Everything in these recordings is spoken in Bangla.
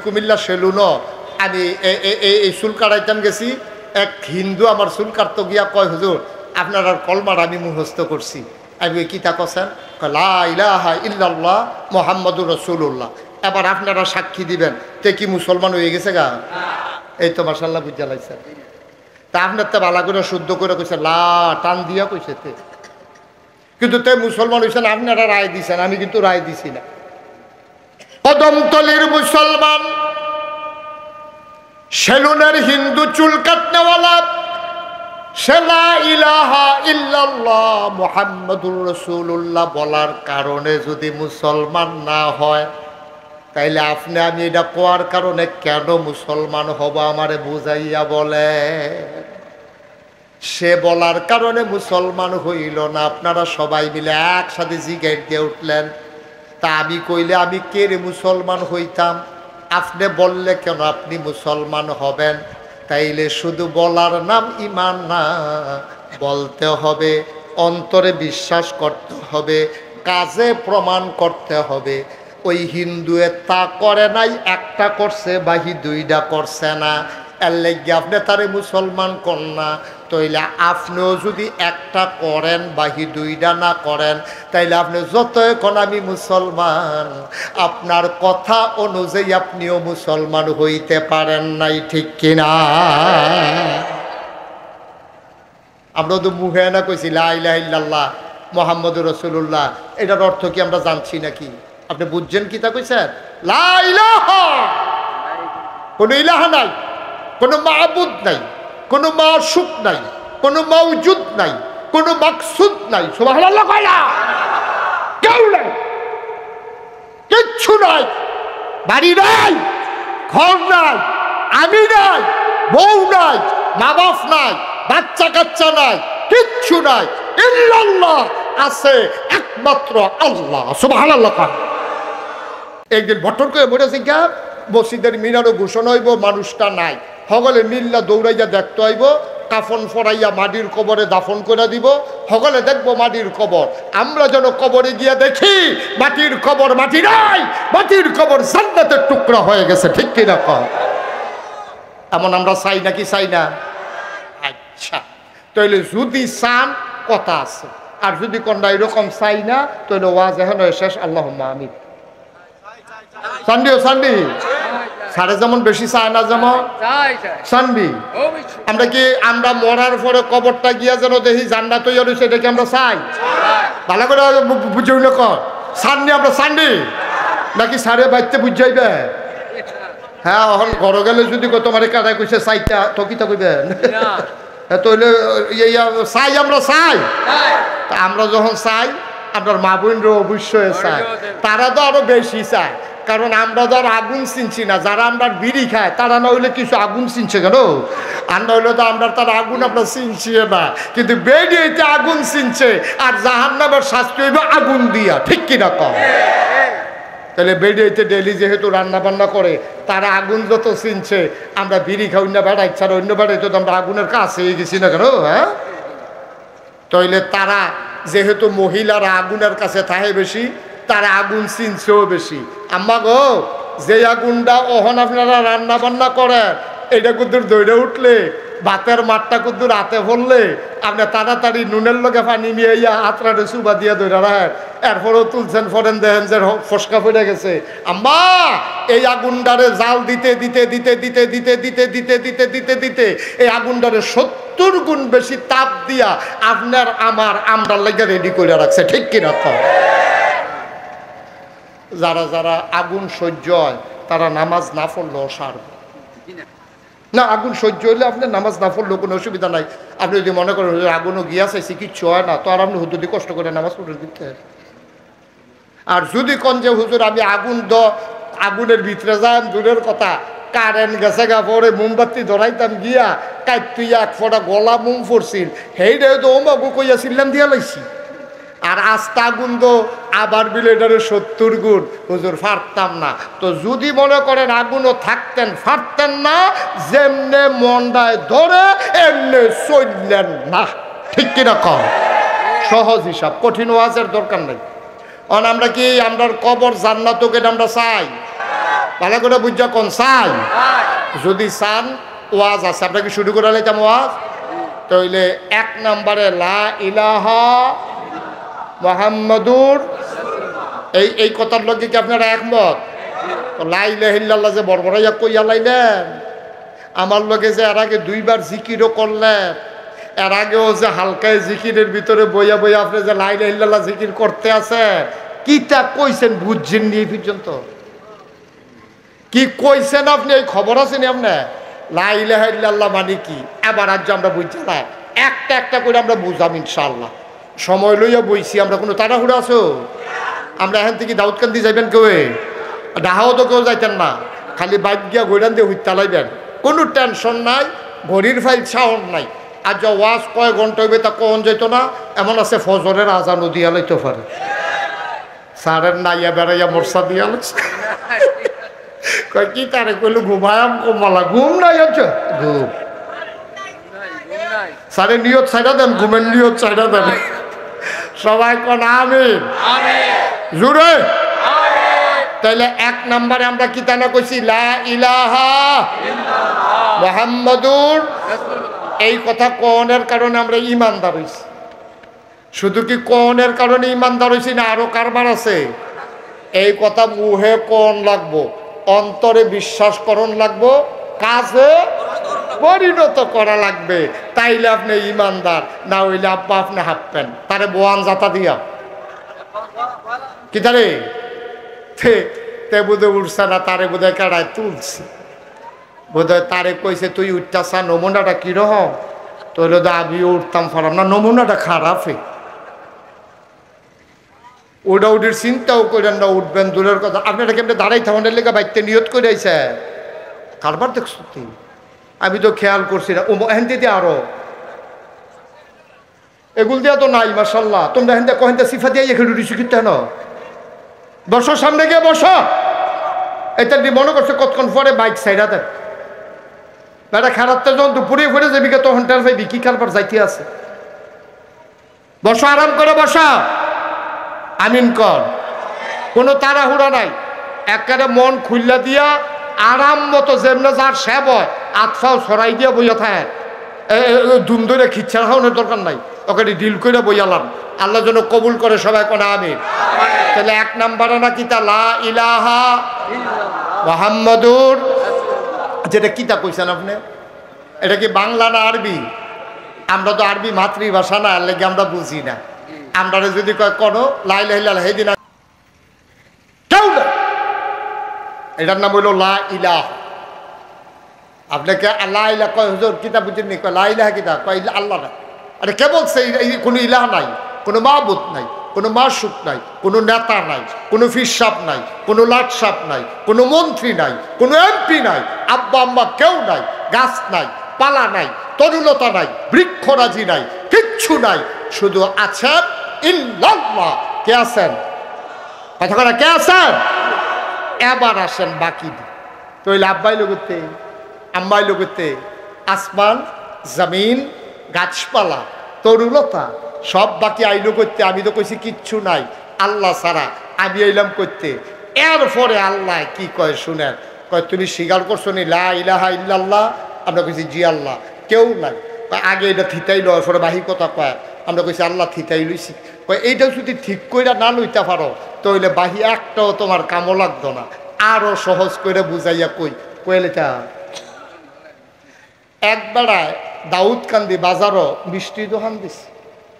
কুমিল্লা সেলুন আমি এই চুল কাটাইতাম গেছি। এক হিন্দু আমার চুল কাটতে গিয়া কয়, হুজুর আপনার আর কলমার আমি মুখস্থ করছি। আমি কি তা কছেন? লা ইলাহা ইল্লাল্লাহ মুহাম্মাদুর রাসূলুল্লাহ। এবার আপনারা সাক্ষী দিবেন তে কি মুসলমান হয়ে গেছে গা? এই তো মাশাআল্লাহ বুঝা লাইছে। তা আপনার তো বালা করে শুদ্ধ করে কইছে, লা টান দিয়া কইছে তে, কিন্তু তে মুসলমান হয়েছেন। আপনারা রায় দিছেন, আমি কিন্তু রায় দিছি না। কদমতলির মুসলমান, সেলুনের হিন্দু চুল কাটনেওয়ালা, সে লা ইলাহা ইল্লাল্লাহ মুহাম্মাদুর রাসূলুল্লাহ বলার কারণে যদি মুসলমান না হয়, তাইলে আপনি আমি এটা কোয়ার কারণে কেন মুসলমান হব আমারে বুঝাইয়া বলে। সে বলার কারণে মুসলমান হইল না। আপনারা সবাই মিলে একসাথে জিগাইট দিয়ে উঠলেন, তা আমি কইলে আমি কে রে মুসলমান হইতাম? আপনি বললে কেন আপনি মুসলমান হবেন? তাইলে শুধু বলার নাম ঈমান না, বলতে হবে, অন্তরে বিশ্বাস করতে হবে, কাজে প্রমাণ করতে হবে। ওই হিন্দুয়ে তা করে নাই, একটা করছে বাহি দুইটা করছে না, এর লাগে আপনি তারে মুসলমান কর না। তাইলে আপনিও যদি একটা করেন বাহি দুইটা না করেন, তাইলে আপনি যতই কোন আমি মুসলমান, আপনার কথা অনুযায়ী আপনিও মুসলমান হইতে পারেন নাই, ঠিক কিনা? আমরা তো মুখে না কইছি লা ইলাহা ইল্লাল্লাহ মুহাম্মাদুর রাসূলুল্লাহ, এটার অর্থ কি আমরা জানছি নাকি? আপনি বুঝছেন কি তা কইছেন? লা ইলাহা, কোন ইলাহা নাই, কোনো মাবুদ নাই, কোনো মাশুক নাই, কোনো মাওজুদ নাই, কোনো মাকসুদ নাই। সুবহানাল্লাহ কয় না? কেউ নাই, কিচ্ছু নাই, বাড়ি নাই, ঘর নাই, আমি নাই, বউ নাই, মা বাপ নাই, বাচ্চা কাচ্চা নাই, কিচ্ছু নাই। ইল্লাল্লাহ আছে একমাত্র আল্লাহ। সুবহানাল্লাহ কয়। একদিন বটর করে বলেছে গা, মসজিদের মিনারও ঘোষণা হইব, মানুষটা নাই, সকলে মিল্লা দৌড়াইয়া দেখতে হইব, কাফন ফরাইয়া মাটির কবরে দাফন করে দিব, সকলে দেখবো মাটির কবর। আমরা যেন কবরে গিয়া দেখি মাটির কবর মাটি নাই, মাটির কবর জান্নাতের টুকরা হয়ে গেছে, ঠিক কিনা কয়? এমন আমরা চাই নাকি চাই না? আচ্ছা, তাইলে যদি চান কথা আছে, আর যদি কোনটা এরকম চাই না, তাহলে ওয়াজ এখন শেষ। আল্লাহুম্মা আমিন। সান্ডিও সান্ডি সারে যেমন বেশি চায় না, যেমন সানবি। আমরা কি আমরা মরার পরে কবরটা গিয়া যেন দেখি জান্নাত তৈরি হয়েছে, এটা কি আমরা চাই? ভালো করে বুঝে হইলে কর সান্ডি, আমরা সান্ডি নাকি সারে বাইতে বুঝাইবে? হ্যাঁ, এখন ঘর গেলে যদি তোমার কাটায় কইছে চাইটা, তো কি তা কইবে? তাহলে চাই, আমরা চাই। আমরা যখন চাই, আপনার মা বোনরা অবশ্যই চায়, তারা তো আরো বেশি চায়। কারণ আমরা তো আর আগুন চিনছি না, যারা আমরা বিড়ি খায় তারা না হইলে কিছু আগুন চিনছে কেন? আর না হইলে তো আমরা তার আগুন আমরা চিনছি না, কিন্তু বেরিয়েতে আগুন চিনছে, আর জাহান্নামের শাস্তি হইবে আগুন দিয়া, ঠিক কিনা কম? তাহলে বেরিয়েতে ডেলি যেহেতু রান্না বান্না করে, তারা আগুন যত চিনছে, আমরা বিড়ি খাই না বেড়াই ছাড়া অন্য বেড়াইতে তো আমরা আগুনের কাছে গেছি না কেন? হ্যাঁ, তাইলে তারা যেহেতু মহিলারা আগুনের কাছে থাকে বেশি, তারা আগুন চিনছেও বেশি। আম্মা গো, যে আগুনটা ওহন আপনারা রান্না বান্না করেন, এটা কুদ্দুর দৌড়ে উঠলে, ভাতের মাঠটা কুদ্দুর হাতে ভরলে, আপনি তাড়াতাড়ি নুনের লগে পানি নিয়ে হাতরাটে চুবা দিয়ে দৌড়া রাখেন, এরপরেও তুলছেন, ফরেন দেখেন যে ফসকা পড়ে গেছে। আম্মা, এই আগুনটারে জাল দিতে দিতে দিতে দিতে দিতে দিতে দিতে দিতে দিতে দিতে এই আগুনটারে 70 গুণ বেশি তাপ দিয়া আপনার আমরার লাগে রেডি করে রাখছে, ঠিক কিনা? যারা যারা আগুন সহ্য হয়, তারা নামাজ না পড়লেও সারবে না। আগুন সহ্য হইলে আপনি নামাজ না পড়লেও কোনো অসুবিধা নাই। আপনি যদি মনে করেন আগুনও গিয়াছে কিচ্ছু হয় না, তো আর আপনি হুজুরি কষ্ট করে নামাজ পড়ে দিতে। আর যদি কোন যে হুজুর আমি আগুনের ভিতরে যান, দূরের কথা, কারেন্ট গেছে গা, পরে মোমবাতি ধরাইতাম গিয়া কাইট তুই এক ফোটা গলা মোম পড়ছিল, সেইটা তো ওমাগু কইয়া ছিলাম দিয়া লাইছি। আর আস্তা আগুন তো আবার বিলেটারে 70 গুণ, হুজুর ফারতাম না। তো যদি মনে করেন আগুনও থাকতেন, ফারতেন না, যেমনে মন্ডায় ধরে এমনে চললেন না, ঠিক কিনা কম? সহজ হিসাব, কঠিন ওয়াজের দরকার নেই। আমরা কি আমরা কবর জান্নাতকে আমরা চাই? ভালো করে বুঝা কোন চাই যদি চান ওয়াজ আছে আপনাকে শুরু করে লাইতাম ওয়াজ তাহলে 1 নম্বরে লা ইলাহা মুহাম্মাদুর এই কথার লগে কি আপনারা একমত তো লা ইলাহা ইল্লাল্লাহ যে বড়বড়াইয়া কইয়া লাইলেন আমার লগে যে এর আগে 2 বার জিকিরও করলেন এর আগেও যে হালকায় জিকিরের ভিতরে বইয়া বইয়া আপনি যে লা ইলাহা ইল্লাল্লাহ জিকির করতে আছে কিটা কইছেন বুঝছেন নি পর্যন্ত কি কইছেন আপনি এই খবর আছে নি আপনি লা ইলাহা ইল্লাল্লাহ মানে কি এবার আজ আমরা বুঝছি না একটা একটা করে আমরা বুঝাম ইনশাআল্লাহ সময় লইয়া বইছি আমরা কোনো তাড়াহুড়া আছো আমরা এখান থেকে দাউদকান্দি যাইবেন কেউ ডাহাও তো কেউ যাইতেন না খালি বাইক গিয়া ঘুরান দিয়ে হুইত চালাইবেন কোনো টেনশন নাই ঘড়ির ফাইল সাউন্ড নাই আর যা ওয়াজ কয় ঘন্টা হইবে তা কখন যেত না এমন আছে ফজরের আজানও দিয়া লইতে পারে সারের নাইয়া বেড়াইয়া মরসা দিয়া লাগছে কয় কি তারে কইলো ঘুমায়াম কমালা ঘুম নাই আছে ঘুম সারে নিয়ত ছাইড়া দেন ঘুমের নিয়ত ছাইড়া দেন সবাই কোন আমিন জুড়ে তাইলে 1 নম্বরে আমরা কি তানা কইছি লা ইলাহা মুহাম্মাদুর এই কথা কোনের কারণে আমরা ঈমানদার হইছি শুধু কি কোনের কারণে ঈমানদার হইছি না আরো কারবার আছে এই কথা মুহে কোন লাগবো অন্তরে বিশ্বাস করণ লাগবো কাজে পরিণত করা লাগবে তাইলে আপনি ঈমানদার না হইলে আব্বা আপনি হাঁপবেন তারে বোয়ান জাতা দিয়া কি তারে তে বোধে উঠছে না তারে বোধহয় কাড়ায় তুলছে বোধহয় তারে কইছে তুই উঠতাছা নমুনাটা কিরকম তোর আমিও উঠতাম ফারাম না নমুনাটা খারাপে ওটা উঠির চিন্তাও করেন না উঠবেন দূরের কথা আপনারা কেমনি দাঁড়াই থামানের লেগে বাইতে নিয়ত করে আইছে কারবার দেখছো তুই আমি তো খেয়াল করছি না ও হেন দিতে আরো এগুল দিয়া তো নাই মাশাল্লাহ তোমরা হেন কহেন সিফা দিয়ে এখানে রুচি কিনতে না বসো সামনে গিয়ে বসো এটা মনে করছে কতক্ষণ পরে বাইক সাইডা দেন বেটা খারাপটা যখন দুপুরে ফিরে যাবি তখন টার ভাই কি কারবার যাইতে আছে বসো আরাম করে বসা আমিন কর কোনো তাড়াহুড়া নাই একেবারে মন খুললা দিয়া আরাম মতো যেমনে যার সেব হয় আতফাও সরাই দিয়া বইয়া থাকে দুম ধরে খিচ্ছা খাওয়ানোর দরকার নাই ওকে ডিল করে বইয়ালাম আল্লাহ যেন কবুল করে সবাই কোন আমিন তাহলে 1 নম্বরে নাকি তা লা ইলাহা মুহাম্মাদুর যেটা কিতা কইছেন আপনি এটা কি বাংলা না আরবি আমরা তো আরবি মাতৃভাষা না লেগে আমরা বুঝি না আমরা যদি কয় কোনো লা ইলাহা ইল্লাল্লাহ হেদিন কেউ না এটার নাম হইল লা ইলাহা আপনাকে লা ইলাহা কয় হুজুর কিতাব বুঝেননি কয় লা ইলাহা কিতাব কয় আল্লাহ না আরে কে বলছে কোনো ইলাহা নাই কোনো মাবুদ নাই কোনো মাসুক নাই কোনো নেতা নাই কোনো ফিরসাপ নাই কোনো লাটসাপ নাই কোনো মন্ত্রী নাই কোনো এমপি নাই আব্বা আম্মা কেউ নাই গাছ নাই পালা নাই তরুলতা নাই বৃক্ষরাজি নাই কিচ্ছু নাই শুধু আছেন ইল্লাল্লাহ কে আছেন কথা কথা কে আছেন এবার আসেন বাকি তৈলে আব্বাই লোকতে আম্মাই লোকতে আসমান জমিন গাছপালা তরুলতা সব বাকি আইলো করতে আমি তো কইছি কিচ্ছু নাই আল্লাহ ছাড়া আমি আইলাম করতে এরপরে আল্লাহ কি কয় শুনেন কয় তুমি স্বীকার করছো নি লা ইলাহা ইল্লাল্লাহ আমরা কইছি জি আল্লাহ কেউ নাই আগে এটা থিতাইলো এরপরে বাহি কথা কয় আমরা কইছি আল্লাহ থিতাই লইছি কয় এইটাও যদি ঠিক কইরা না লইতে পারো তাহলে বাহি একটাও তোমার কামও লাগতো না আরো সহজ করে বুঝাইয়া কইলেটা একবেলায় দাউদকান্দি বাজারও মিষ্টি দোকান দিছে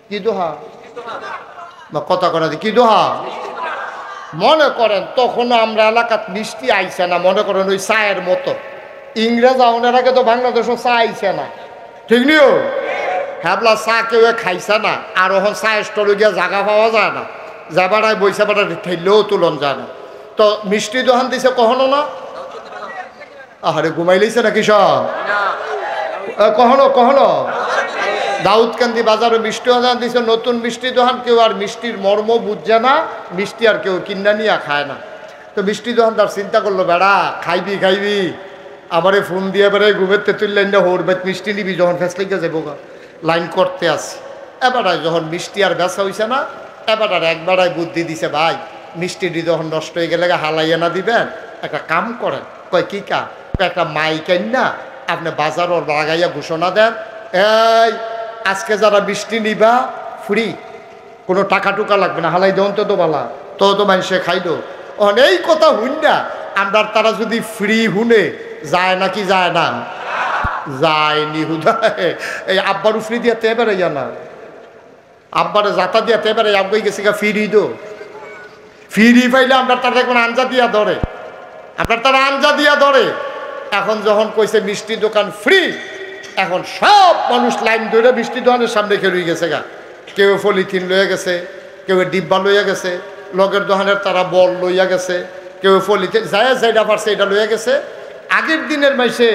কি দোহা কথা করা কি দোহা মনে করেন তখন আমরা এলাকাত মিষ্টি আইছে না মনে করেন ওই চায়ের মতো ইংরেজ আউনের আগে তো বাংলাদেশও চা আইছে না ঠিক নিও হ্যাবলা চা কেউ খাইছে না আর ওখান চা স্টলে গিয়ে জায়গা পাওয়া যায় না যাবারায় বৈশা বাটা ঠেললেও তুলন যায় না তো মিষ্টি দোকান দিছে কখনো না আহারে ঘুমাই লইছে নাকি সব কখনো কখনো দাউদকান্দি বাজারে মিষ্টি দোকান দিছে নতুন মিষ্টি দোকান কেউ আর মিষ্টির মর্ম বুঝছে না মিষ্টি আর কেউ কিনা নিয়ে খায় না তো মিষ্টি দোকানদার চিন্তা করলো বেড়া খাইবি আমারে ফোন দিয়ে বেড়ে ঘুমেতে তুললেন না হোর বেত মিষ্টি নিবি যখন ফেস লেগে যাবো লাইন করতে আসি এবার যখন মিষ্টি আর বেচা হইছে না এবার আর একবারাই বুদ্ধি দিছে ভাই মিষ্টিটি যখন নষ্ট হয়ে গেলে হালাইয়া না দিবেন একটা কাম করেন। কয় কি কাম? একটা মাইক না আপনি বাজারও লাগাইয়া ঘোষণা দেন, এই আজকে যারা মিষ্টি নিবা ফ্রি, কোনো টাকা টুকা লাগবে না, হালাই দেন তো বালা তো মানুষে খাইলো। অনেক কথা হুন না আমরা, তারা যদি ফ্রি হুনে যায় নাকি যায় না? যায়নি হুদায়। এই আব্বারও ফ্রি দিয়া তে বেড়ে না, আব্বারে যাতা দিয়া তে বেড়ে আব্বাই গেছে গা ফ্রি দো, ফ্রি পাইলে আমরা তারা দেখবেন আঞ্জা দিয়া ধরে, আপনার তারা আঞ্জা দিয়া ধরে। এখন যখন কইছে মিষ্টি দোকান ফ্রি, এখন সব মানুষ লাইন ধরে মিষ্টি দোকানের সামনে খেয়ে গেছে গা। কেউ পলিথিন লইয়া গেছে, কেউ ডিব্বা লইয়া গেছে, লগের দোকানের তারা বল লইয়া গেছে, কেউ পলিথিন যায় যেটা পারছে এটা লইয়া গেছে। আগের দিনের মাইসে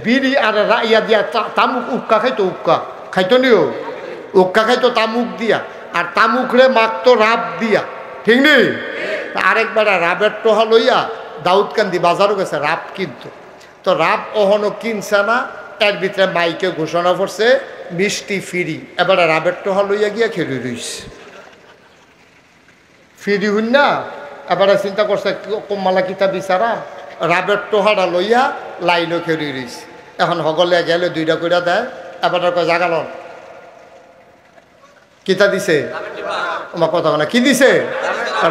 বিড়ি আর ইয়া দিয়া তামুক উক্কা খাইতো, উক্কা খাইতো নিও, উক্কা খাইতো তামুক দিয়া, আর তামুকরে মাখতো রাব দিয়া, ঠিক নেই? আরেকবার রাবের টোহা লইয়া দাউদকান্দি বাজারও গেছে রাব কিনতো। তো রাব ওহনো কিনছে না, এর ভিতরে মাইকে ঘোষণা করছে মিষ্টি ফ্রি। এবার রাবের টোহা লইয়া গিয়া খেলি রইছে ফ্রি হইন না। এবারে চিন্তা করছে কম্মালা কিতা বিচারা, রাবের টোহাটা লইয়া লাইনও খেলি রইছে। এখন সকলে গেলে দুইটা কইরা দেয়, এবার কয় জাগালন কিতা দিছে, আমার কথা না কি দিছে?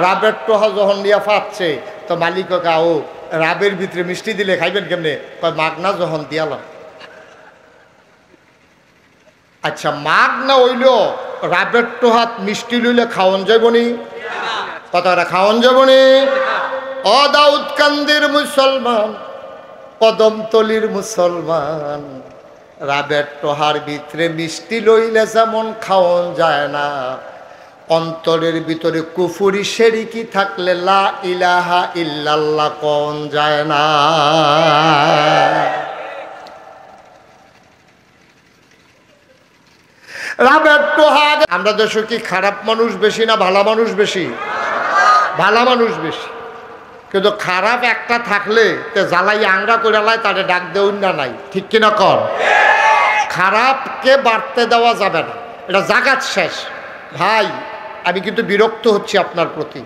রাবের টোহা যখন নিয়ে পাচ্ছে তো মালিক কাও রাবের ভিতরে মিষ্টি দিলে খাইবেন কেমনে? কয় মাগনা যখন দিয়ালাম। আচ্ছা মাগনা হইল রাবের টোহাত মিষ্টি লইলে খাওয়ান যাবনি? কথাটা খাওয়ান যাবনি? ও দাউদকান্দির মুসলমান, কদমতলির মুসলমান, রাবের টোহার ভিতরে মিষ্টি লইলে যেমন খাওয়ান যায় না, অন্তরের ভিতরে কুফুরি শিরকি থাকলে লা ইলাহা ইল্লাল্লাহ কোন যায় না। রাবের টোহা। আমরা দেশে কি খারাপ মানুষ বেশি না ভালো মানুষ বেশি? ভালো মানুষ বেশি। কিন্তু খারাপ একটা থাকলে তে জ্বালাই আংরা করে লাই তারে ডাক দেউন না নাই, ঠিক কিনা কর? খারাপকে বাড়তে দেওয়া যাবে না, এটা জাগাত শেষ। ভাই আমি কিন্তু বিরক্ত হচ্ছি আপনার প্রতি।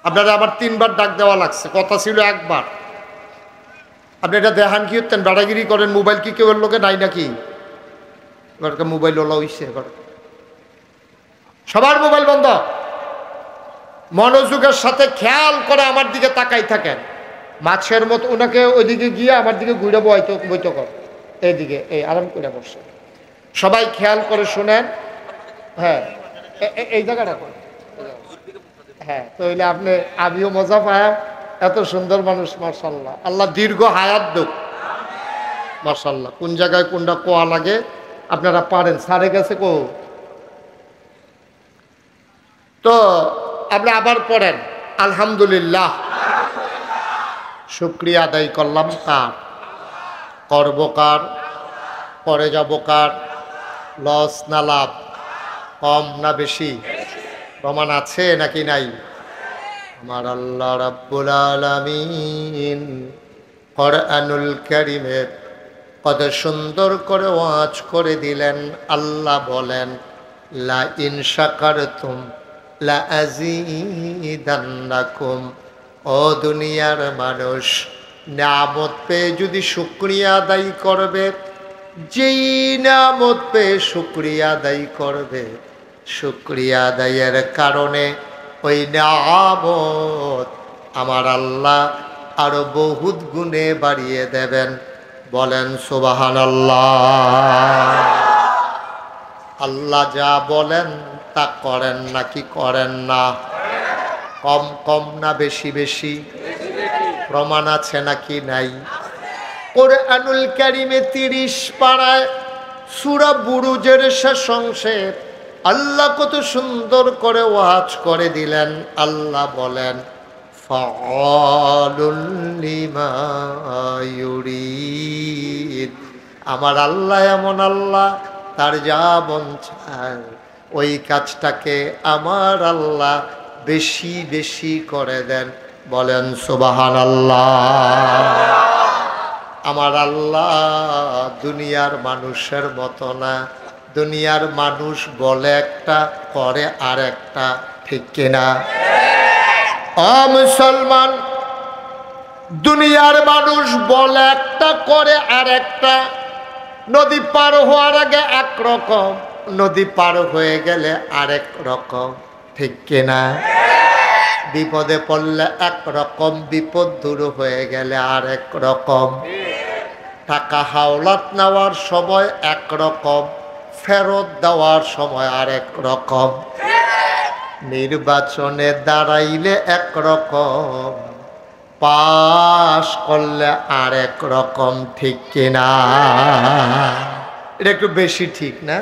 আপনারা আবার 3 বার ডাক দেওয়া লাগছে, কথা ছিল একবার। আপনি এটা দেখান কি হতেন, বেড়াগিরি করেন, মোবাইল কি কেউ লোকে নাই নাকি? এবার মোবাইল ওলা হইছে, এবার সবার মোবাইল বন্ধ, মনোযোগের সাথে খেয়াল করে আমার দিকে তাকাই থাকেন। মাছের মতো ওনাকে ওইদিকে গিয়ে আমার দিকে ঘুরে বইতে কর, এইদিকে এই আরাম করে বসে। সবাই খেয়াল করে শুনেন। হ্যাঁ এই জায়গাটা কর, হ্যাঁ তাহলে আপনি আমিও মজা পাই। এত সুন্দর মানুষ, মাশাআল্লাহ, আল্লাহ দীর্ঘ হায়াত দুক, মাশাআল্লাহ। কোন জায়গায় কোনটা কোয়া লাগে আপনারা পারেন, সারে গেছে কো। তো আপনি আবার পড়েন আলহামদুলিল্লাহ, শুকরিয়া আদায় করলাম কার, করব কার, পরে যাব কার, লস না লাভ, কম না বেশি, প্রমাণ আছে নাকি নাই? আমার আল্লাহ রাব্বুল আলামিন কোরআনুল কারীমে কত সুন্দর করে ওয়াজ করে দিলেন। আল্লাহ বলেন লা ইন শাকারতুম লা আযীদান্নাকুম। ও দুনিয়ার মানুষ, নিয়ামত পেয়ে যদি শুকরিয়া আদায় করবে, যেই নিয়ামত পেয়ে শুকরিয়া আদায় করবে, শুকরিয়া আদায়ের কারণে ওই নিয়ামত আমার আল্লাহ আরো বহুত গুণে বাড়িয়ে দেবেন। বলেন সুবহানাল্লাহ। আল্লাহ যা বলেন তা করেন নাকি করেন না? কম কম না বেশি বেশি? প্রমাণ আছে নাকি নাই? কোরআনুল কারীমে 30 পারায় সূরা বুরুজের শেষ অংশে আল্লাহ কত সুন্দর করে ওয়াজ করে দিলেন। আল্লাহ বলেন ফাআলুল লিমা ইউরিদ। আমার আল্লাহ এমন আল্লাহ, তার যা মন চায় ওই কাজটাকে আমার আল্লাহ বেশি বেশি করে দেন। বলেন সুবহানাল্লাহ। আমার আল্লাহ দুনিয়ার মানুষের মতো না। দুনিয়ার মানুষ বলে একটা, করে আর একটা। ঠিক কিনা? মুসলমান, দুনিয়ার মানুষ বলে একটা করে আর একটা। নদী পার হওয়ার আগে একরকম, নদী পার হয়ে গেলে আরেক রকম, ঠিক কিনা? বিপদে পড়লে একরকম, বিপদ দূর হয়ে গেলে আরেক রকম। টাকা হাওলাত নেওয়ার সময় একরকম, ফেরত দেওয়ার সময় আরেক রকম। নির্বাচনে দাঁড়াইলে একরকম, পাশ করলে আরেক রকম, ঠিক কিনা? এটা একটু বেশি ঠিক না?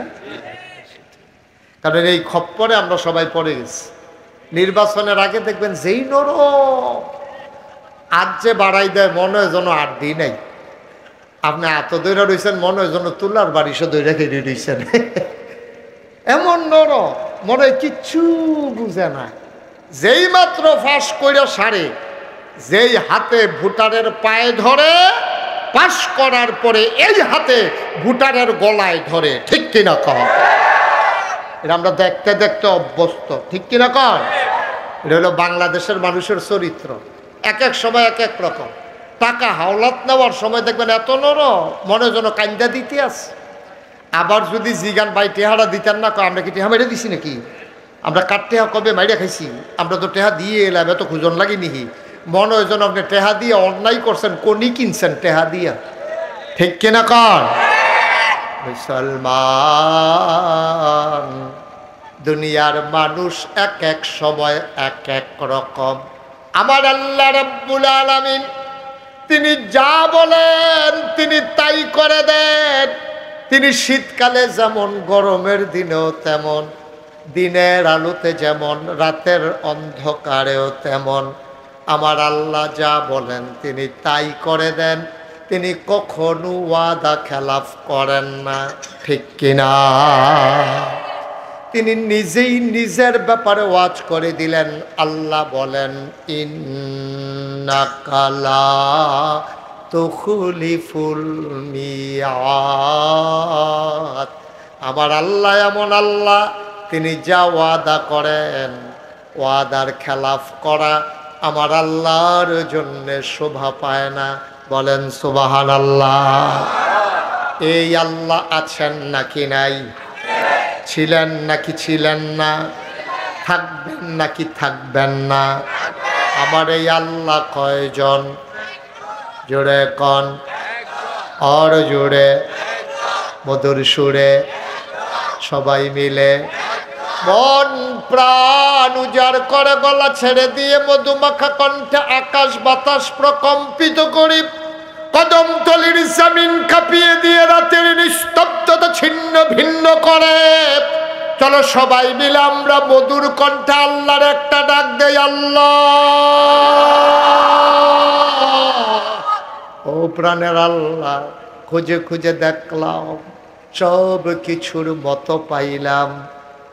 কারণ এই খপ্পরে আমরা সবাই পড়ে গেছি। নির্বাচনের আগে দেখবেন যেই নরম, আজ যে বাড়াই দেয় মনে হয় যেন আর দিই নাই। আপনি এত দৈরা রয়েছেন মনে হয় যেন তুলার বাড়িশো দৈরা খেয়ে রয়েছেন। এমন নরম, মনে হয় কিচ্ছু বুঝে না। যেই মাত্র ফাঁস কইরা সারে, যেই হাতে ভোটারের পায়ে ধরে, পাশ করার পরে এই হাতে ভোটারের গলায় ধরে, ঠিক কিনা কর? এটা আমরা দেখতে দেখতে অভ্যস্ত, ঠিক কিনা কর? এটা হলো বাংলাদেশের মানুষের চরিত্র। এক এক সময় এক এক রকম। টাকা হাওলাত নেওয়ার সময় দেখবেন এত নরম, মনে যেন কান্দা দিতে আছে। আবার যদি জিগান ভাই টেহারা দিতেন না, আমরা কি টেহা মেরে দিছি নাকি? আমরা কার টেহা কবে মাইরা খাইছি? আমরা তো টেহা দিয়ে এলাম, এত খুঁজন লাগিনি। মনে হয় যেন আপনি টেহা দিয়ে অন্যায় করছেন, কোনি কিনছেন টেহা দিয়া, ঠিক কিনা কর? মুসলমান, দুনিয়ার মানুষ এক এক সময় এক এক রকম। আমার আল্লাহ রাব্বুল আলামিন তিনি যা বলেন তিনি তাই করে দেন। তিনি শীতকালে যেমন, গরমের দিনেও তেমন, দিনের আলোতে যেমন, রাতের অন্ধকারেও তেমন। আমার আল্লাহ যা বলেন তিনি তাই করে দেন। তিনি কখনো ওয়াদা খেলাফ করেন না, ঠিক কিনা? তিনি নিজেই নিজের ব্যাপারে ওয়াজ করে দিলেন। আল্লাহ বলেন, ইন্নাকা লা তুখলিফুল মিয়াদ। আমার আল্লাহ এমন আল্লাহ, তিনি যা ওয়াদা করেন, ওয়াদার খেলাফ করা আমার আল্লাহর জন্য শোভা পায় না। বলেন সুবহানাল্লাহ। এই আল্লাহ আছেন নাকি নাই? ছিলেন নাকি ছিলেন না? থাকবেন নাকি থাকবেন না? আমার এই আল্লাহ কয়জন? জোরে কন, আর জোরে, মধুর সুরে, সবাই মিলে মন প্রাণ উজাড় করে গলা ছেড়ে দিয়ে মধুমাখা কণ্ঠে আকাশ বাতাস প্রকম্পিত করি, কদম তলির জমিন কাঁপিয়ে দিয়ে রাতের নিস্তব্ধতা ছিন্ন ভিন্ন করে। চলো সবাই মিলে আমরা মধুর কণ্ঠে আল্লাহর একটা ডাক দেই, আল্লাহ। ও প্রাণের আল্লাহ, খুঁজে খুঁজে দেখলাম, সব কিছুর মতো পাইলাম।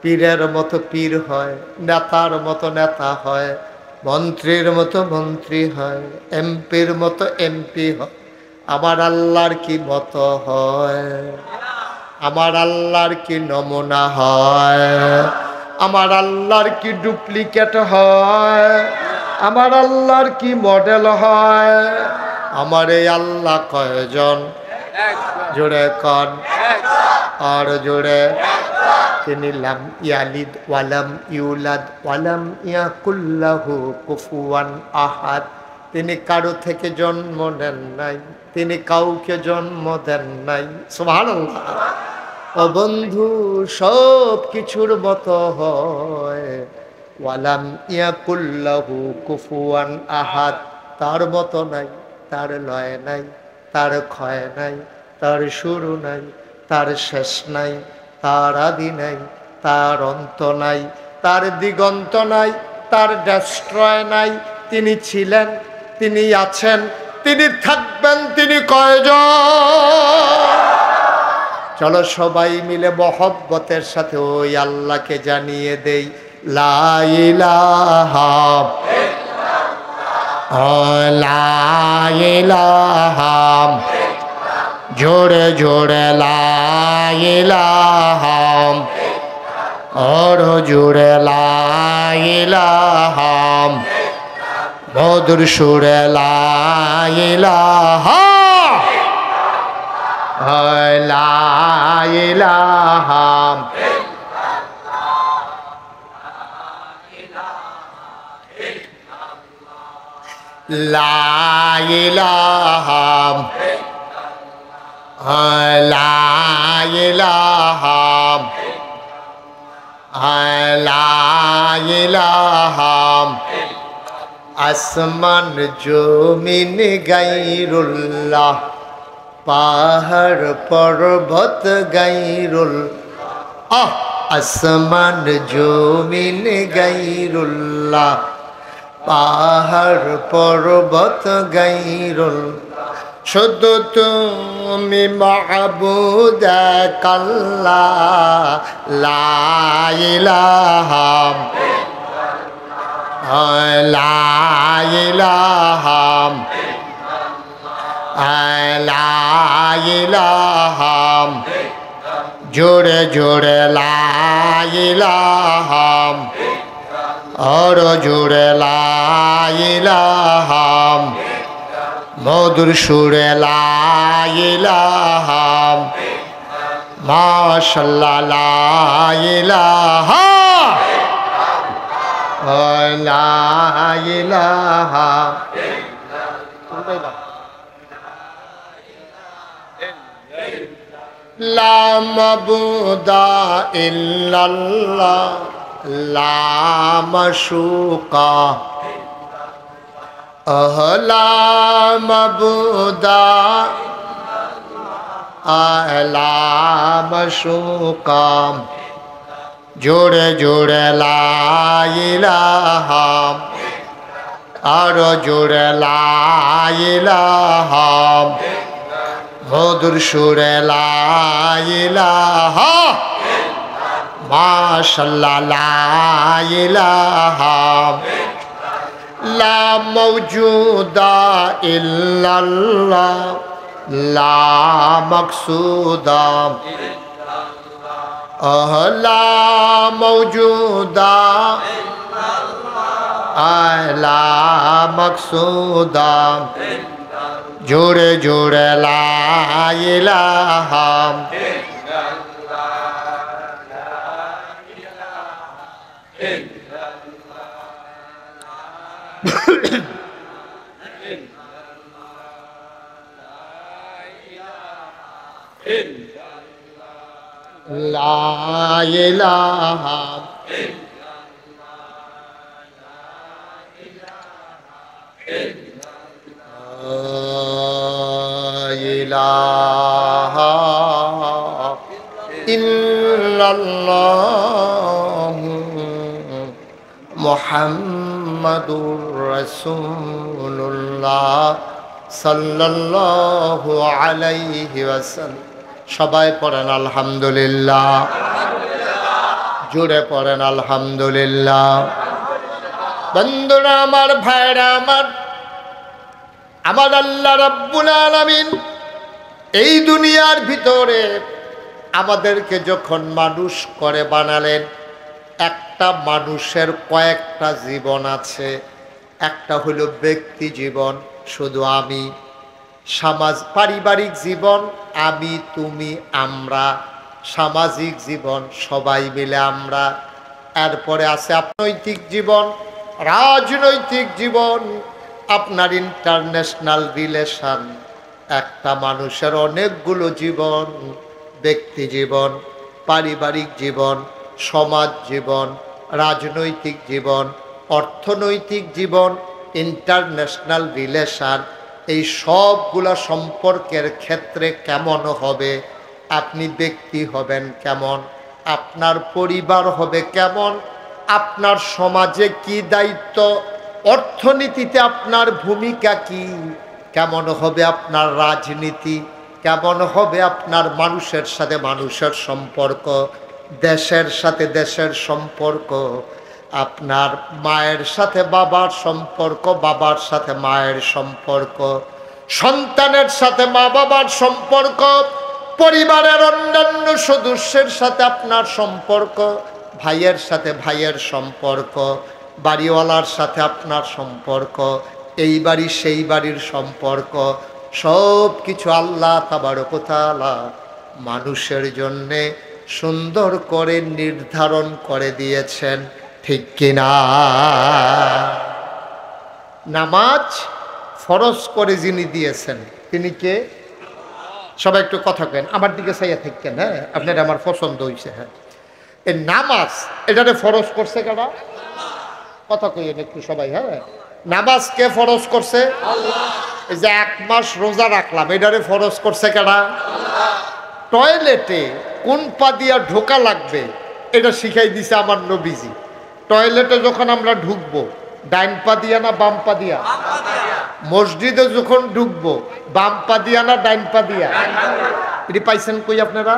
পীরের মতো পীর হয়, নেতার মতো নেতা হয়, মন্ত্রীর মতো মন্ত্রী হয়, এমপির মতো এমপি হয়। আমার আল্লাহর কি মতো হয়? আমার আল্লাহর কি নমুনা হয়? আমার আল্লাহর কি ডুপ্লিকেট হয়? আমার আল্লাহর কি মডেল হয়? আমার এই আল্লাহ কয়জন? জোরে কন, আর জোরে। তিনি লাম ইয়ালিদ ওয়ালাম ইউলাদ ওয়ালাম ইয়াকুল লাহু কুফুয়ান আহাদ। তিনি কারো থেকে জন্ম নেন নাই, তিনি কাউকে জন্ম দেন নাই। সুবহানাল্লাহ। ও বন্ধু, সব কিছুর মতো হয়। ওয়ালাম ইয়াকুল লাহু কুফুয়ান আহাদ। তার মতো নাই, তার লয় নাই, তার ক্ষয় নাই, তার শুরু নাই, তার শেষ নাই, তার আদি নাই, তার অন্ত নাই, তার দিগন্ত নাই, তার ডেস্ট্রয় নাই। তিনি ছিলেন, তিনি আছেন, তিনি থাকবেন। তিনি কয়জন? চলো সবাই মিলে মহব্বতের সাথে ওই আল্লাহকে জানিয়ে দেই, লা ইলাহা লা ইলাহা, জোরে জোরে লা ইলাহা और जुड़े ला इलाहा मधुर सुरे ला इलाहा ला इलाहा ला इलाहा ला इलाहा ला इलाहा আসমান জমিন গায়রুল্লাহ পাহাড় পর্বত গায়রুল্লাহ আসমান জমিন গায়রুল্লাহ পাহাড় পর্বত গায়রুল্লাহ শুধু তুমি মাবুদ আল্লাহ লা ইলাহা লা ইলাহা লা ইলাহা জোরে জোরে লা ইলাহা और জোরে লা ইলাহা মধুর সুরে লা ইলাহা মাশাআল্লাহ লা ইলাহা লা ইলাহা লা মাবুদা ইল্লাল্লাহ লা মাশুকা লা মাবুদা লা মাশুকা জোরে জোরে লা ইলাহা আরো জোরে লা ইলাহা মধুর সুরে লা ইলাহা মাশাআল্লাহ লা ইলাহা লা মাওজুদা ইল্লাল্লাহ লা মাকসুদা লা মাওজুদা লা মাকসুদা জোরে জোরে লা ইলাহা লা ইলাহা ইলাহা ইল্লাল্লাহ মুহাম্মাদুর রাসূলুল্লাহ সাল্লাল্লাহু আলাইহি ওয়াসাল্লাম সবাই পড়েন আলহামদুলিল্লাহ জোরে পড়েন আলহামদুলিল্লাহ বন্ধুরা আমার ভাইরা আমার আল্লাহ রাব্বুল আলামিন এই দুনিয়ার ভিতরে আমাদেরকে যখন মানুষ করে বানালেন একটা মানুষের কয়েকটা জীবন আছে একটা হলো ব্যক্তি জীবন শুধু আমি সমাজ পারিবারিক জীবন আমি তুমি আমরা সামাজিক জীবন সবাই মিলে আমরা এরপরে আছে অনৈতিক জীবন রাজনৈতিক জীবন আপনার ইন্টারন্যাশনাল রিলেশন একটা মানুষের অনেকগুলো জীবন ব্যক্তি জীবন পারিবারিক জীবন সমাজ জীবন রাজনৈতিক জীবন অর্থনৈতিক জীবন ইন্টারন্যাশনাল রিলেশন এই সবগুলা সম্পর্কের ক্ষেত্রে কেমন হবে আপনি ব্যক্তি হবেন কেমন আপনার পরিবার হবে কেমন আপনার সমাজে কি দায়িত্ব অর্থনীতিতে আপনার ভূমিকা কি কেমন হবে আপনার রাজনীতি কেমন হবে আপনার মানুষের সাথে মানুষের সম্পর্ক দেশের সাথে দেশের সম্পর্ক আপনার মায়ের সাথে বাবার সম্পর্ক বাবার সাথে মায়ের সম্পর্ক সন্তানের সাথে মা বাবার সম্পর্ক পরিবারের অন্যান্য সদস্যের সাথে আপনার সম্পর্ক ভাইয়ের সাথে ভাইয়ের সম্পর্ক, বাড়িওয়ালার সাথে আপনার সম্পর্ক, এই বাড়ি সেই বাড়ির সম্পর্ক, সব কিছু আল্লাহ তাবারক ওয়া তাআলা মানুষের জন্যে সুন্দর করে নির্ধারণ করে দিয়েছেন, ঠিক কিনা? নামাজ ফরজ করে যিনি দিয়েছেন তিনি কে? সবাই একটু কথা কেন, আমার দিকে চাইয়া থাকেন। হ্যাঁ, আপনার আমার পছন্দ হয়েছে। হ্যাঁ, এই নামাজ এটারে ফরজ করছে কারা? কথা কইেন একটু সবাই। হ্যাঁ, নামাজ কে ফরজ করছে? এই যে 1 মাস রোজা রাখলাম, এটারে ফরজ করছে কারা? টয়লেটে কোন পা দিয়া ঢোকা লাগবে এটা শিখাই দিছে আমার নবীজি। টয়লেটে যখন আমরা ঢুকবো ডাইন পা দিয়া না বাম পা দিয়া? মসজিদে যখন ঢুকবো বাম পা দিয়া না ডাইন পা দিয়া? এটি পাইছেন কই আপনারা?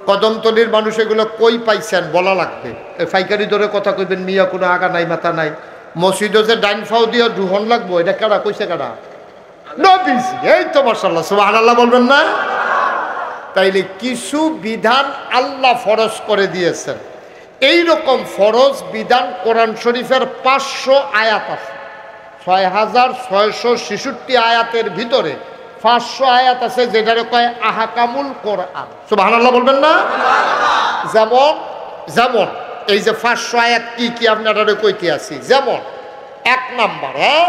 কদমতলির মানুষ এগুলো কই পাইছেন বলা লাগবে। ফাইকারি ধরে কথা কইবেন, মিয়া কোনো আগা নাই মাথা নাই। মসজিদে যে ডাইন ফাও দিয়া ঢুহন লাগবো এটা কারা কইছে? কারা? নবীজি। এই তো মাশাআল্লাহ, সুবহানাল্লাহ বলবেন না? তাইলে কিছু বিধান আল্লাহ ফরজ করে দিয়েছেন। এই রকম ফরজ বিধান কোরআন শরীফের 500 আয়াত আছে। 6666 আয়াতের ভিতরে 500 আয়াত আছে যেটারে কয় আহকামুল কোরআন। সুবহানাল্লাহ বলবেন না? যেমন যেমন এই যে 500 আয়াত কি কি আপনারা কইতে আছি। যেমন 1 নাম্বার, হ্যাঁ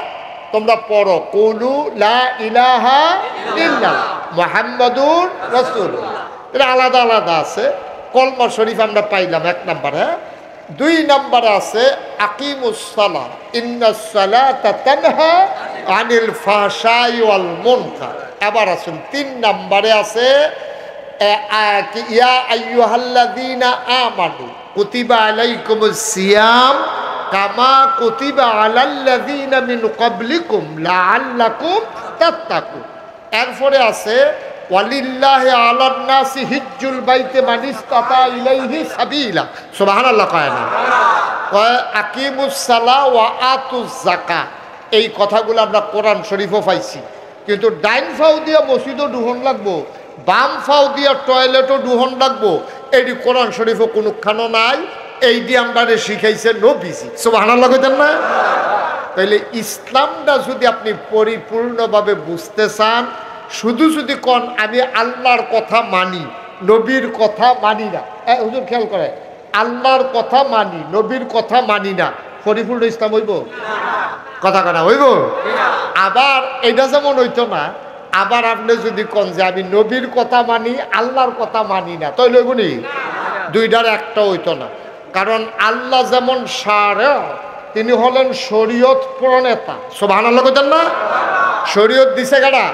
তোমরা পড়ো কুলু লা ইলাহা ইল্লাল্লাহ মুহাম্মাদুর রাসূলুল্লাহ। এটা আলাদা আলাদা আছে। কলমা শরীফ আমরা পাইলাম 1 নাম্বার। হ্যাঁ, 2 নাম্বারে আছে আকিমুস সালাহ ইন্নাস সালাতা তানহা আনিল ফাহশাই ওয়াল মুনকার। এবার আসুন 3 নাম্বারে আছে ইয়া আইয়ুহাল্লাযীনা আমানু কুতিবা আলাইকুমুস সিয়াম কামা কুতিবা আলাল্লাযীনা মিন ক্বাবলিকুম লাআল্লাকুম তাত্তাকুন। এরপরে আছে ওয়ালিল্লাহি আলান নাসি হিজ্জুল বাইতি মান ইসতাতা ইলাইহি সাবিলা। সুবহানাল্লাহ কয় না? কয় আকিমুস সালাহ ওয়া আতুজ যাকাত। এই কথাগুলো আমরা কোরআন শরীফও পাইছি। কিন্তু ডাইন ফাও দিয়া মসজিদও ঢুহন লাগবো, বাম ফাও দিয়া টয়লেটও ঢুহন লাগবো, এটি কোরআন শরীফও কোনখানো নাই। এই দিয়ে আমরা শিখাইছে নবীজি। সুবহানাল্লাহ কইতেন না? তাইলে ইসলামটা যদি আপনি পরিপূর্ণভাবে বুঝতে চান, শুধু যদি কোন আমি আল্লাহর কথা মানি নবীর কথা মানি না, হুজুর খেয়াল করে, আল্লাহর কথা মানি নবীর কথা মানি না, পরিপূর্ণ ইসলাম হইব? কথা কানা হইব? আবার এটা যেমন হইতো না, আবার আপনি যদি কোন যে আমি নবীর কথা মানি আল্লাহর কথা মানি না, তাই লইব নি? দুইটার একটা হইতো না। কারণ আল্লাহ যেমন শারে, তিনি হলেন শরীয়ত প্রণেতা। সুবহানাল্লাহ কইতেন না? শরীয়ত দিছে কারা?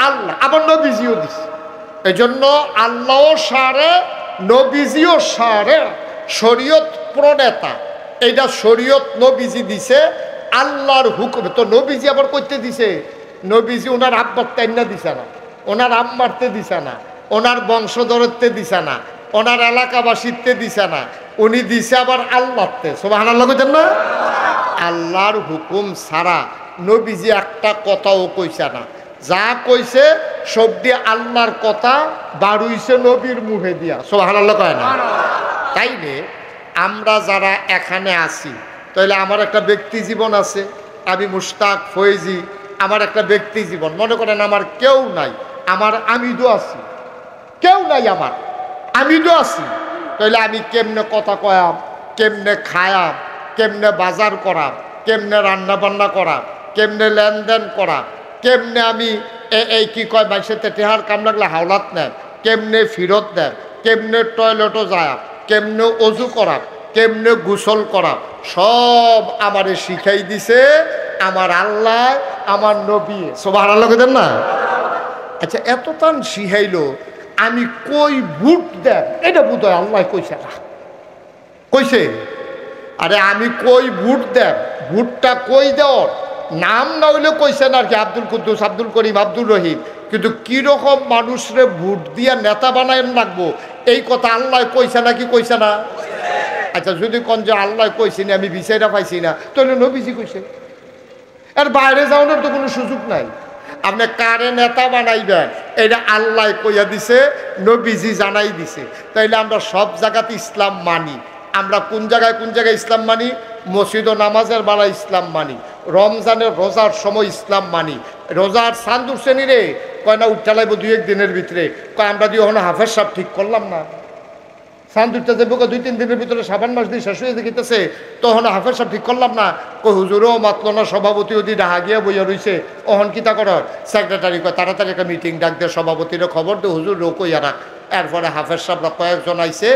আল্লাহ। আবার নবীজিও দিছে। এই জন্য আল্লাহও শারে, নবীজিও শারে, শরীয়ত প্রণেতা। এইটা শরীয়ত নবীজি দিছে আল্লাহর হুকুমে। তো নবীজি আবার করতে দিছে, নবীজি ওনার আব্বার তাইনা দিছে না, ওনার আম্মারতে দিছে না, ওনার বংশধরত্বে দিছে না, ওনার এলাকাবাসীতে দিছে না, উনি দিছে আবার আল্লাহতে। সুবহানাল্লাহ কইতেন না? আল্লাহর হুকুম ছাড়া নবীজি একটা কথাও কইছে না। যা কইছে সব দিয়ে আল্লাহর কথা বাড়ুইছে নবীর মুখে দিয়া। সুবহানাল্লাহ কয় না? তাইলে আমরা যারা এখানে আছি, তাইলে আমার একটা ব্যক্তি জীবন আছে, আমি মুশতাক ফয়েজি, আমার একটা ব্যক্তি জীবন। মনে করেন আমার কেউ নাই, আমার আমিদও আছি, কেউ নাই আমার, আমিদও আছি। তাইলে আমি কেমনে কথা কয়াম, কেমনে খায়াম, কেমনে বাজার করাম, কেমনে রান্না বান্না করাম, কেমনে লেনদেন করাম, কেমনে আমি এই কি কয় বাইশেতে টেহার কাম লাগলে হাওলাত নেন, কেমনে ফিরত দেন, কেমনে টয়লেটও যায়, কেমনে অজু করা, কেমনে গোসল করা, সব আমারে শিখাই দিছে আমার আল্লাহ, আমার নবী। সুবহানাল্লাহ কইতেন না? আচ্ছা, এত তান শিখাইলো, আমি কই বুট দেন এটা বোধহয় আল্লাহ কইছে না, কইছে? আরে আমি কই বুট দেন, বুটটা কই দেওয়ার নাম না হইলে কইছেন আর কি, আব্দুল কুদ্দুস, আব্দুল করিম, আব্দুল রহিম। কিন্তু কিরকম মানুষরে ভোট দিয়া নেতা বানায় রাখবো এই কথা আল্লাহ কইছে নাকি কইছে না? আচ্ছা, যদি কোন যে আল্লাহ কইছি না, আমি বিচাইরা পাইছি না, তাহলে নবীজি কইছে। আর বাইরে যাওয়ানোর তো কোনো সুযোগ নাই। আপনি কারে নেতা বানাইবেন এটা আল্লাহ কইয়া দিছে, নবীজি জানাই দিছে। তাইলে আমরা সব জায়গাতে ইসলাম মানি, আমরা কোন জায়গায় ইসলাম মানি? মসজিদ ও নামাজের বেলা ইসলাম মানি, রমজানের রোজার সময় ইসলাম মানি। রোজার চান্দুর শ্রেণী রে কয় না উঠা লাগবো 2-1 দিনের ভিতরে, কয় আমরা দিয়ে ওখানে হাফেজ সাহেব ঠিক করলাম না। চান্দুরটা যাবো 2-3 দিনের ভিতরে, সাবান মাস দিয়ে শেষ হয়ে গেছে, তখন হাফেজ সাহেব ঠিক করলাম না। কই হুজুরও মাতল না, সভাপতি ওদি ডাহা গিয়া বইয়া রইছে, অহন কিতা কর সেক্রেটারি কয় তাড়াতাড়ি একটা মিটিং ডাক দে, সভাপতিরও খবর দে, হুজুর রো কইয়া রাখ। এরপরে হাফেজ সাহেবরা কয়েকজন আইছে,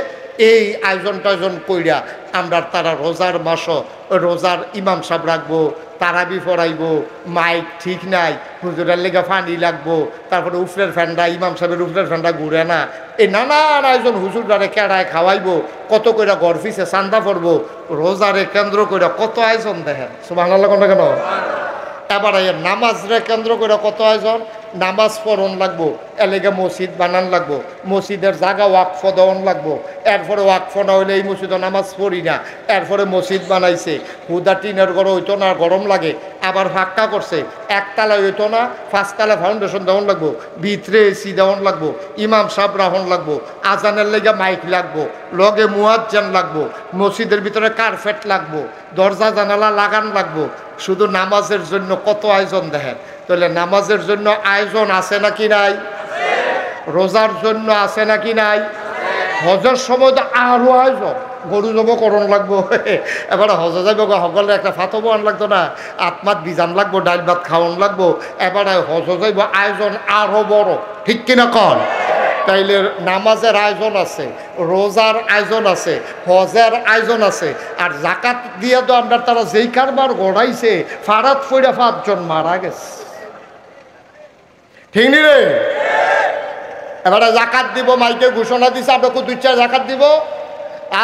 এই আয়োজন টায়োজন কইরা আমরা তারা রোজার মাসও রোজার ইমাম সাহেব রাখবো, তারাবি পড়াইবো, মাইক ঠিক নাই, হুজুরের লেগে পানি লাগবো, তারপরে উফরের ফ্যান্ডা, ইমাম সাহেবের উফরের ফ্যান্ডা ঘুরে না, এই নানান আয়োজন হুজুরদারে কেড়ায় খাওয়াইবো, কত কইরা গরফিসে চান্দা পড়বো, রোজারে কেন্দ্র কইরা কত আয়োজন দেখেন। সুবহানাল্লাহ কেন? এবার নামাজরে কেন্দ্র করে কত আয়োজন, নামাজ পড়ন লাগবো, এলেগে মসজিদ বানান লাগবো, মসজিদের জায়গা ওয়াকফ দেওয়ান লাগবো, এরপরে ওয়াকফ না হইলে এই মসজিদে নামাজ পড়ি না, এরপরে মসজিদ বানাইছে, হুদা টিনের ঘরে হইতো না, গরম লাগে, আবার ফাঁকা করছে, একতলায় হইতো না, 5 তলা ফাউন্ডেশন দেওয়ান লাগবো, ভিতরে এসি দেওয়ান লাগবো, ইমাম সাহেব রাহন লাগবো, আজানের লেগে মাইক লাগবো, লগে মুয়াজ্জিন লাগবো, মসজিদের ভিতরে কার্পেট লাগবো, দরজা জানালা লাগান লাগবো। শুধু নামাজের জন্য কত আয়োজন দেখেন। তাহলে নামাজের জন্য আয়োজন আছে নাকি নাই? রোজার জন্য আছে নাকি নাই? হজের সময় তো আরো আয়োজন, গরু জব করণ লাগবো, এবারে হজে যাইব সকলে একটা ফাতব আন লাগতো না, আত্মাত বিজান লাগবো, ডাইল ভাত খাওয়ান লাগবো, এবারে হজে যাইব, আয়োজন আরো বড়, ঠিক কিনা কন? তাইলে নামাজের আয়োজন আছে, রোজার আয়োজন আছে, হজের আয়োজন আছে, আর জাকাত দিয়ে তো আমরা তারা যেই কারবার গড়াইছে, ফারাত ফইরা 5 জন মারা গেছে, ঠিক নি রে? এবারে জাকাত দিব, মাইকে ঘোষণা দিছে আমরা 2-4 জাকাত দিব,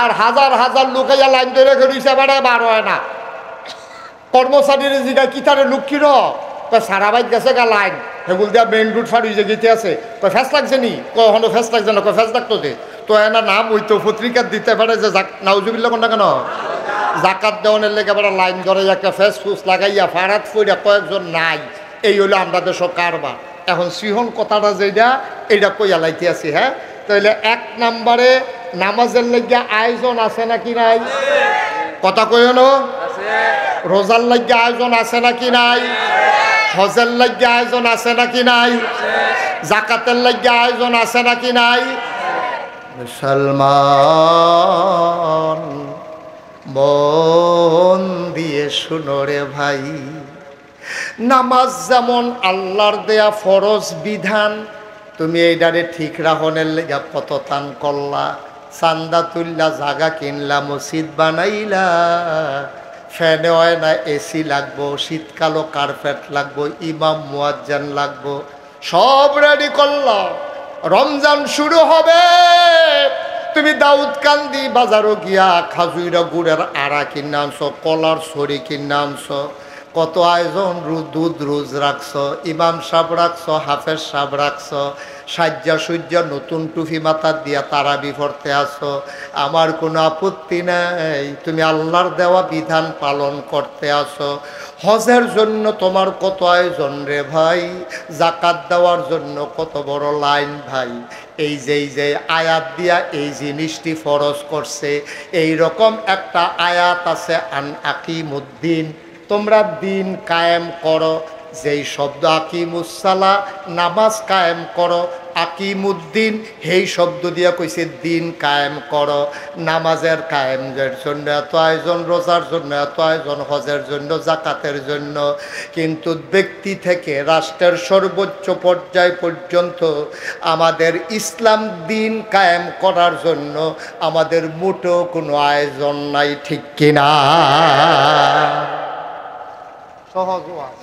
আর হাজার হাজার লোক লাইন ধরে ঘুরিছে, এবারে বার হয় না। কর্মচারীর জিগা কি তারে লোক কির সারা বাইত গেছে গা লাইন, সেগুলো দিয়া মেইন রুট ফার হয়ে গেতে আছে, কয় ফেস লাগছে নি, কখনো ফেস লাগছে না, কয় ফেস লাগতো যে, তো এনা নাম হইতো পত্রিকার দিতে পারে যে নাউজুবিল্লাহ কোনটা কেন জাকাত দেওয়ানের লেগে এবার লাইন ধরে একটা ফেস ফুস লাগাইয়া ফারাত ফইরা কয়েকজন নাই, এই হলো আমরা দেশ কারবার। এখন সিহন কথাটা যেটা এইটা কইয়া লাইতে আছি। হ্যাঁ, তাহলে 1 নম্বরে নামাজের লেগে আয়োজন আছে নাকি নাই? কথা কইন। রোজার লাগে আয়োজন আছে নাকি নাই? হজের লাগে আয়োজন আছে নাকি নাই? জাকাতের লাগে আয়োজন আছে নাকি নাই? মুসলমান মন দিয়ে শুনো রে ভাই, নামাজ যেমন আল্লাহর দেয়া ফরজ বিধান, তুমি এইটারে ঠিক রাখনের লেগে কত তান করলা, চান্দা তুললা, জাগা কিনলা, মসজিদ বানাইলা, ফ্যানে হয় না এসি লাগবো, শীতকালও কার্পেট লাগবো, ইমাম মুয়াজ্জিন লাগবো, সব রেডি করলা। রমজান শুরু হবে, তুমি দাউদকান্দি বাজারও গিয়া খাজুইরা গুড়ের আড়া কিনে আনছো, কলার ছড়ি কিনে আনছো, কত আয়োজন, দুধ রোজ রাখছো, ইমাম সাহেব রাখছো, হাফেজ সাহেব রাখছো, সাজ্জা সূর্যা নতুন টুপি মাথার দিয়া তারাবি পড়তে আসো, আমার কোনো আপত্তি নাই, তুমি আল্লাহর দেওয়া বিধান পালন করতে আসো। হজের জন্য তোমার কত আয়োজন রে ভাই, জাকাত দেওয়ার জন্য কত বড় লাইন ভাই। এই যে আয়াত দিয়া এই জিনিসটি ফরজ করছে, এই রকম একটা আয়াত আছে, আন আকিমুদ্দিন, তোমরা দিন কায়েম করো। যেই শব্দ আকিমুসসালা, নামাজ কায়েম করো, আকিমুদ্দিন সেই শব্দ দিয়া কইছে দিন কায়েম করো। নামাজের কায়েমের জন্য এত আয়োজন, রোজার জন্য এত আয়োজন, হজের জন্য, জাকাতের জন্য, কিন্তু ব্যক্তি থেকে রাষ্ট্রের সর্বোচ্চ পর্যায় পর্যন্ত আমাদের ইসলাম দিন কায়েম করার জন্য আমাদের মোটেও কোনো আয়োজন নাই, ঠিক কিনা? সহজ ওয়াজ,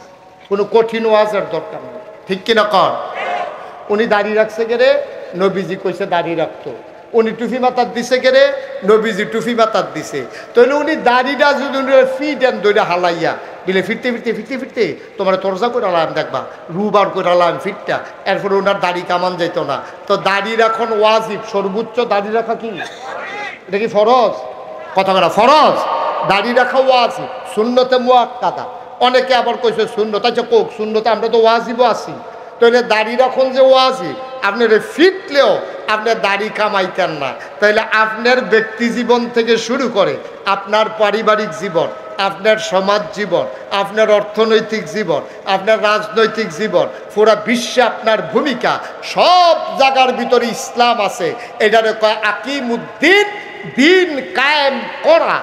কোনো কঠিন ওয়াজের দরকার নেই, ঠিক কিনা কর? উনি দাড়ি রাখছে গেরে, নবীজি কইছে দাড়ি রাখতো। উনি টুফি মাথার দিছে গেরে, নবীজি টুফি মাথার দিছে। তাহলে উনি দাড়িটা যদি ফিট এন দইটা হালাইয়া দিলে ফিরতে ফিরতে ফিরতে ফিরতে তোমার তরজা করে আলাম, দেখবা রুবার করে আলাম ফিটটা, এরপরে ওনার দাড়ি কামান যাইতো না। তো দাড়ি রাখন ওয়াজিব, সর্বোচ্চ দাড়ি রাখা কি এটা কি ফরজ? কথা বলা ফরজ, দাড়ি রাখা ওয়াজিব, সুন্নতে মুআক্কাদা। অনেকে আবার কইছে সুন্নত, আচ্ছা কোক সুন্নতে, আমরা তো ওয়াজিবও আছি। তাহলে দাড়ি রাখুন যে ওয়াজিব, আপনার ফিটলেও আপনি দাড়ি কামাইতেন না, তাইলে আপনার ব্যক্তি জীবন থেকে শুরু করে আপনার পারিবারিক জীবন, আপনার সমাজ জীবন, আপনার অর্থনৈতিক জীবন, আপনার রাজনৈতিক জীবন, পুরা বিশ্বে আপনার ভূমিকা, সব জায়গার ভিতরে ইসলাম আছে। এটারে কয় আকিমুদ্দিন, দিন কায়েম করা।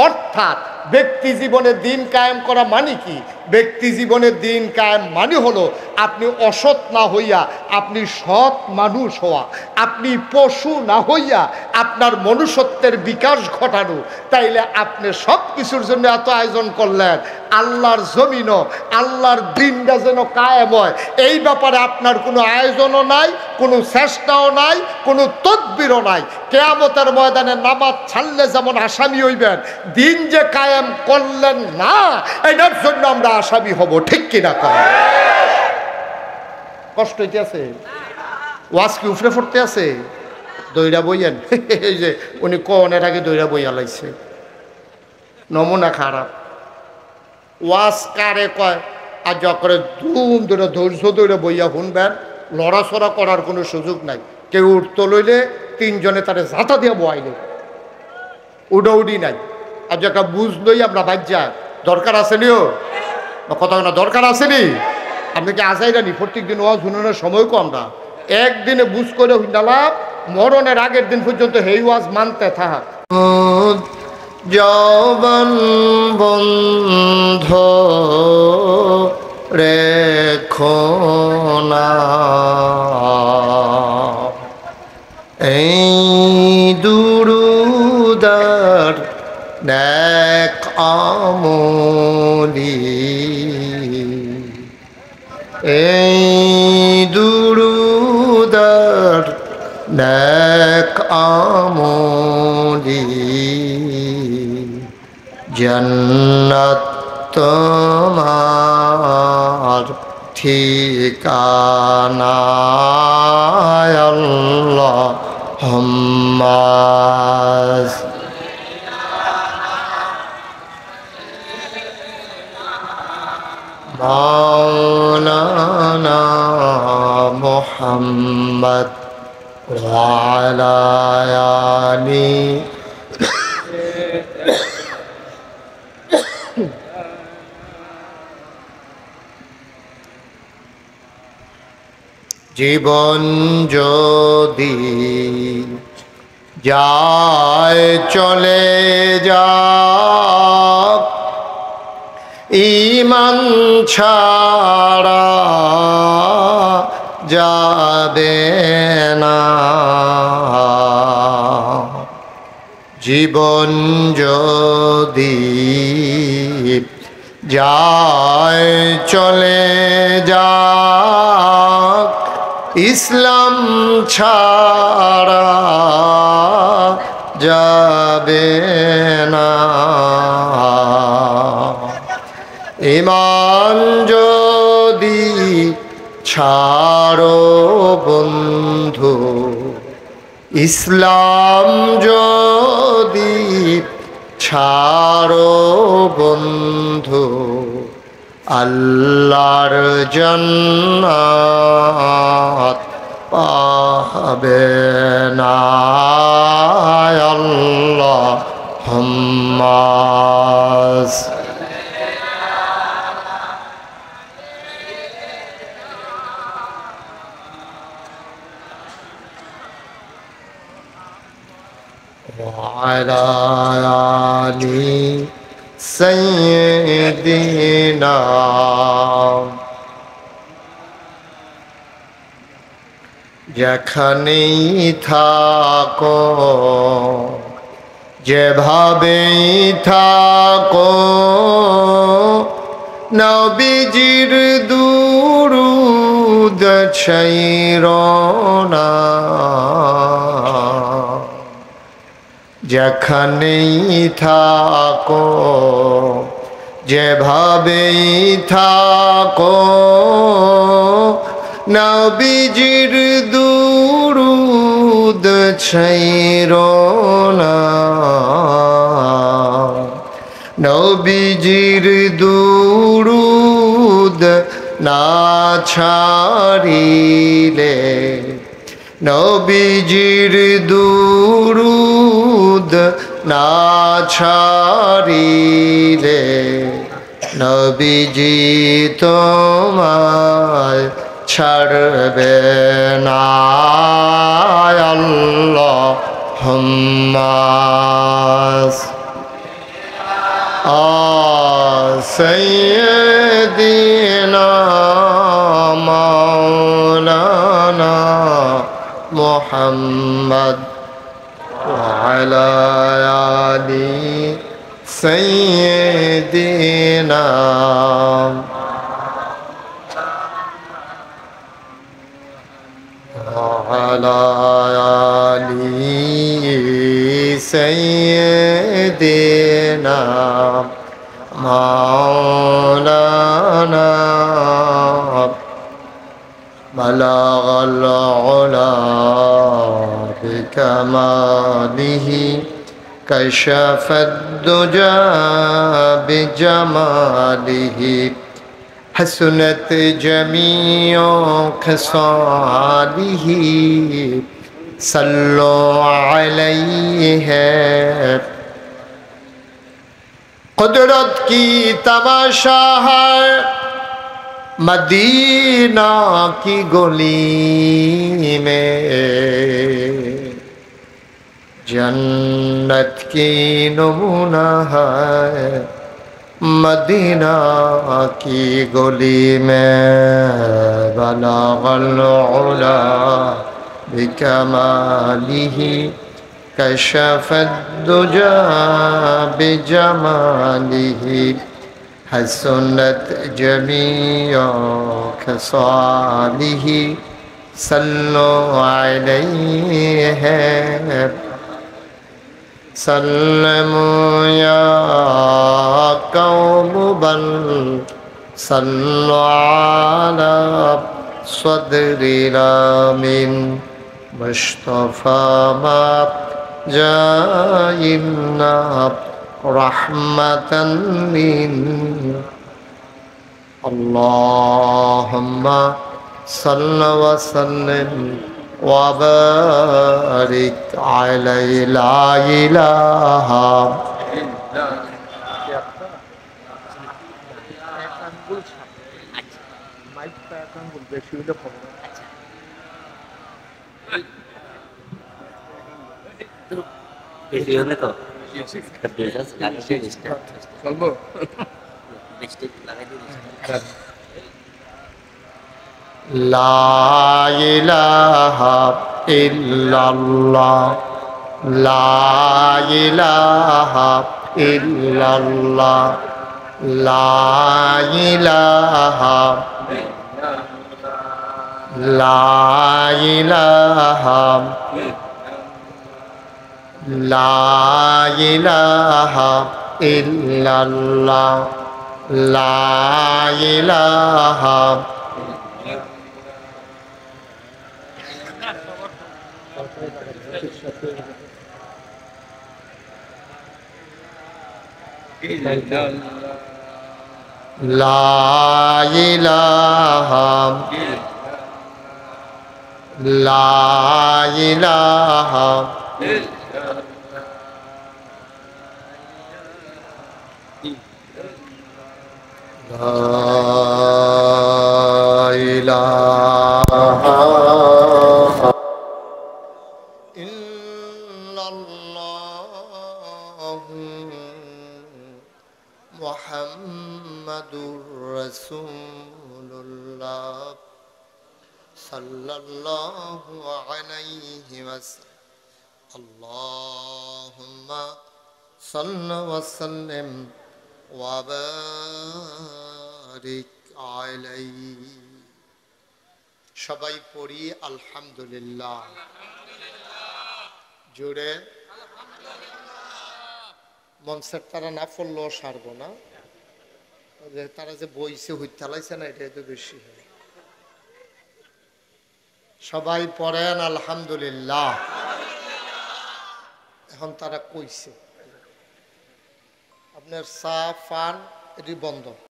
অর্থাৎ ব্যক্তি জীবনে দিন কায়েম করা মানে কি? ব্যক্তি জীবনে দিন কায়েম মানে হলো আপনি অসৎ না হইয়া আপনি সৎ মানুষ হওয়া, আপনি পশু না হইয়া আপনার মনুষ্যত্বের বিকাশ ঘটানো। তাইলে আপনি সব কিছুর জন্য এত আয়োজন করলেন, আল্লাহর জমিনও আল্লাহর দিনটা যেন কায়েম হয়, এই ব্যাপারে আপনার কোনো আয়োজনও নাই, কোনো চেষ্টাও নাই, কোনো তদবিরও নাই। কিয়ামতের ময়দানে নামাজ ছাড়লে যেমন আসামি হইবেন, দিন যে কায়েম করলেন না এটার জন্য আমরা আসামি হব। ঠিক কিনা কর? কষ্ট হইতে আছে? ওয়াজ কি উফরে পড়তে আছে? দইরা বইয়েন। এই যে উনি কনের আগে দইরা বইয়া লাইছে, নমুনা খারাপ। ওয়াজ কারে কয় আর যা করে ধুম ধরে ধৈর্য ধরে বইয়া শুনবেন, লড়াচড়া করার কোনো সুযোগ নাই। কেউ উঠতে লইলে তিনজনে তারে জাতা দিয়ে বয়াইলে, উডাউডি নাই। আর যাকে বুঝলই আমরা বাজ্যা দরকার আসেনিও কথা না, দরকার আসেনি। আপনি কি আসাইরানি প্রত্যেক দিন ওয়াজ শুনানোর সময় কম না, একদিনে বুঝ করে হুন্ডালাম, মরণের আগের দিন পর্যন্ত হেই ওয়াজ মানতে থাক। যৌবন বন্ধ রেখো না, এই দুরুদার নেক আমলি, এই দুরুদার নেক আমলি, জান্নাত তোমার ঠিকানা, আল্লাহুম্মা মাওলানা মুহাম্মদ ওয়া আলা আলি জীবন যদি যায় চলে যাক, ঈমান ছাড়া যাবে না। জীবন যদি যায় চলে যাক, ইসলাম ছাড়া যাবে না। ঈমান যদি ছাড়ো বন্ধু, ইসলাম যদি ছাড়ো বন্ধু, আল্লাহর জান্নাত পাবে না। আল্লাহুম্মা وعلى آل سيدنا যেখানেই থাকো, যেভাবেই থাকো, নবীজির দুরূদ ছাইরো না। যেখানেই থাকো, যেভাবেই থাকো, নবীজির দুরূদ ছাইরো না। নবীজির দুরূদ না ছাড়িলে নবীজির দুরুদ না ছাড়িলে নবীজি তোমায় ছাড়বে না। আল্লাহুম্মা সাইয়্যিদিনা মাওলানা মুহাম্মদ ওয়া আলা আলি সাইয়্যিদিনা وعلى آل سيدنا مولانا بلغ العلا بكماله كشف الدجى بجماله حسنت جميع خصاله صلوا عليه قدرت کی تماشا ہے مدینہ کی گلی میں جنت کی نمونہ ہے مدینہ کی گلی میں بلغ العلا بکمالہ کشف الدجى بجمالہ حسنت جميع خصالہ صلوا علیہ سلموا یا قوم بل صلوا علی صدر الامین مصطفى ما جائنا رحمة من اللهم صل وسلم وبارك عليه لا إله لا إله إلا الله لا إله إلا الله لا إله لا إله لا إله إلا الله لا إله لا إله لا إله لا إله إلا الله محمد رسول الله صلى الله عليه وسلم اللهم صل وسلم وبارك عليه সবাই পড়ি আলহামদুলিল্লাহ জোরে মনসের তারা না পড়লেও সারবো না তারা যে বইছে হুইতালাইছে না এটা তো বেশি হয় সবাই পড়েন আলহামদুলিল্লাহ এখন তারা কইছে আপনার চা পান এটি বন্ধ